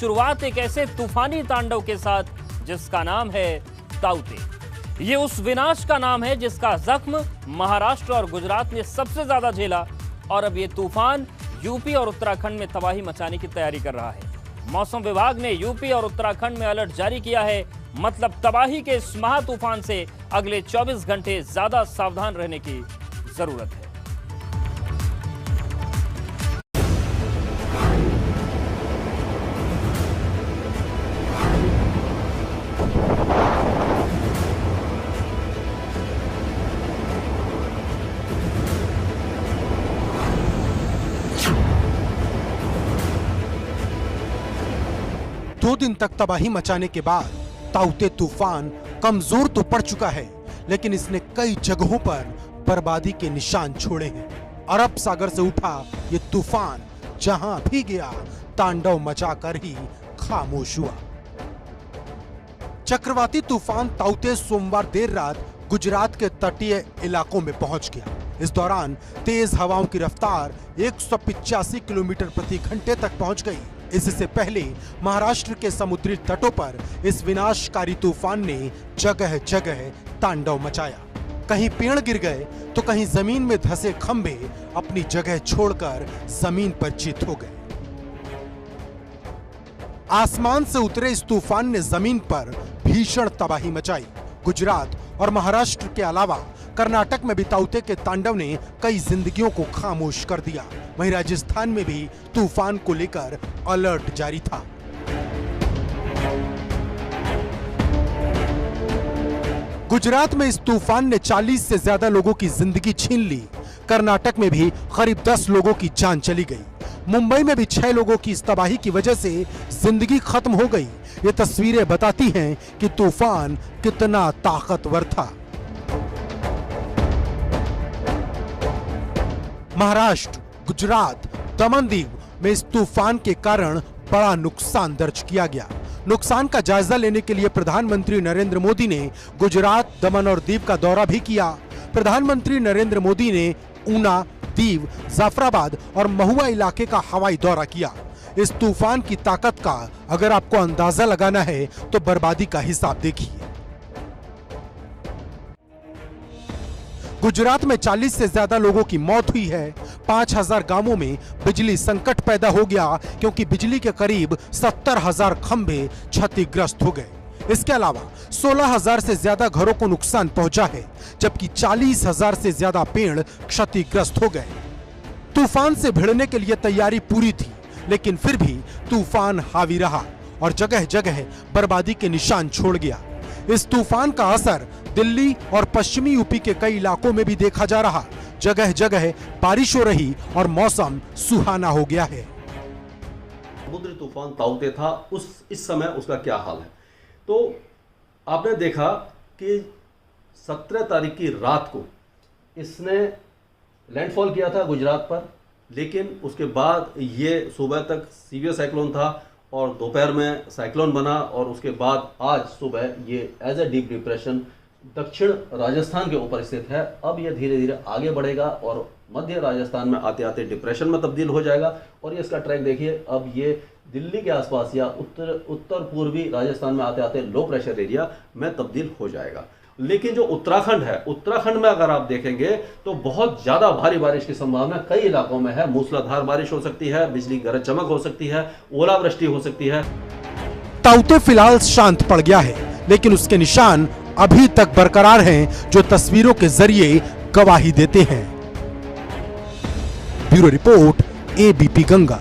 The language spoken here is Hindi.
शुरुआत एक ऐसे तूफानी तांडव के साथ जिसका नाम है ताउते। ये उस विनाश का नाम है जिसका जख्म महाराष्ट्र और गुजरात ने सबसे ज्यादा झेला और अब ये तूफान यूपी और उत्तराखंड में तबाही मचाने की तैयारी कर रहा है। मौसम विभाग ने यूपी और उत्तराखंड में अलर्ट जारी किया है, मतलब तबाही के इस महा तूफान से अगले 24 घंटे ज्यादा सावधान रहने की जरूरत है। दो दिन तक तबाही मचाने के बाद ताउते तूफान कमजोर तो पड़ चुका है, लेकिन इसने कई जगहों पर बर्बादी के निशान छोड़े हैं। अरब सागर से उठा ये तूफान जहां भी गया तांडव मचाकर ही खामोश हुआ। चक्रवाती तूफान ताउते सोमवार देर रात गुजरात के तटीय इलाकों में पहुंच गया। इस दौरान तेज हवाओं की रफ्तार 185 किलोमीटर प्रति घंटे तक पहुंच गई। इससे पहले महाराष्ट्र के समुद्री तटों पर इस विनाशकारी तूफान ने जगह जगह तांडव मचाया। कहीं पेड़ गिर गए तो कहीं जमीन में धंसे खंभे अपनी जगह छोड़कर जमीन पर चित हो गए। आसमान से उतरे इस तूफान ने जमीन पर भीषण तबाही मचाई। गुजरात और महाराष्ट्र के अलावा कर्नाटक में भी ताउते के तांडव ने कई जिंदगियों को खामोश कर दिया। वहीं राजस्थान में भी तूफान को लेकर अलर्ट जारी था। गुजरात में इस तूफान ने 40 से ज्यादा लोगों की जिंदगी छीन ली। कर्नाटक में भी करीब 10 लोगों की जान चली गई। मुंबई में भी 6 लोगों की इस तबाही की वजह से जिंदगी खत्म हो गई। ये तस्वीरें बताती हैं कि तूफान कितना ताकतवर था। महाराष्ट्र, गुजरात, दमन दीव में इस तूफान के कारण बड़ा नुकसान दर्ज किया गया। नुकसान का जायजा लेने के लिए प्रधानमंत्री नरेंद्र मोदी ने गुजरात, दमन और दीव का दौरा भी किया। प्रधानमंत्री नरेंद्र मोदी ने ऊना, दीव, जाफराबाद और महुआ इलाके का हवाई दौरा किया। इस तूफान की ताकत का अगर आपको अंदाजा लगाना है तो बर्बादी का हिसाब देखिए। गुजरात में 40 से ज्यादा लोगों की मौत हुई है। 5000 गांवों में बिजली संकट पैदा हो गया क्योंकि बिजली के करीब 70,000 खंभे क्षतिग्रस्त हो गए। इसके अलावा 16,000 से ज्यादा घरों को नुकसान पहुंचा है, जबकि 40,000 से ज्यादा पेड़ क्षतिग्रस्त हो गए। तूफान से भिड़ने के लिए तैयारी पूरी थी, लेकिन फिर भी तूफान हावी रहा और जगह जगह बर्बादी के निशान छोड़ गया। इस तूफान का असर दिल्ली और पश्चिमी यूपी के कई इलाकों में भी देखा जा रहा। जगह जगह बारिश हो रही और मौसम सुहाना हो गया है। समुद्री तूफान ताउते था, इस समय उसका क्या हाल है? तो आपने देखा कि 17 तारीख की रात को इसने लैंडफॉल किया था गुजरात पर, लेकिन उसके बाद ये सुबह तक सीवियर साइक्लोन था और दोपहर में साइक्लोन बना और उसके बाद आज सुबह ये एज ए डीप डिप्रेशन दक्षिण राजस्थान के ऊपर स्थित है। अब ये धीरे धीरे आगे बढ़ेगा और मध्य राजस्थान में आते आते डिप्रेशन में तब्दील हो जाएगा और ये इसका ट्रैक देखिए, अब ये दिल्ली के आसपास या उत्तर पूर्वी राजस्थान में आते आते लो प्रेशर एरिया में तब्दील हो जाएगा। लेकिन जो उत्तराखंड है, उत्तराखंड में अगर आप देखेंगे तो बहुत ज्यादा भारी बारिश की संभावना कई इलाकों में है। मूसलाधार बारिश हो सकती है, बिजली गरज चमक हो सकती है, ओलावृष्टि हो सकती है। ताउते फिलहाल शांत पड़ गया है, लेकिन उसके निशान अभी तक बरकरार हैं, जो तस्वीरों के जरिए गवाही देते हैं। Bureau report, ABP Ganga.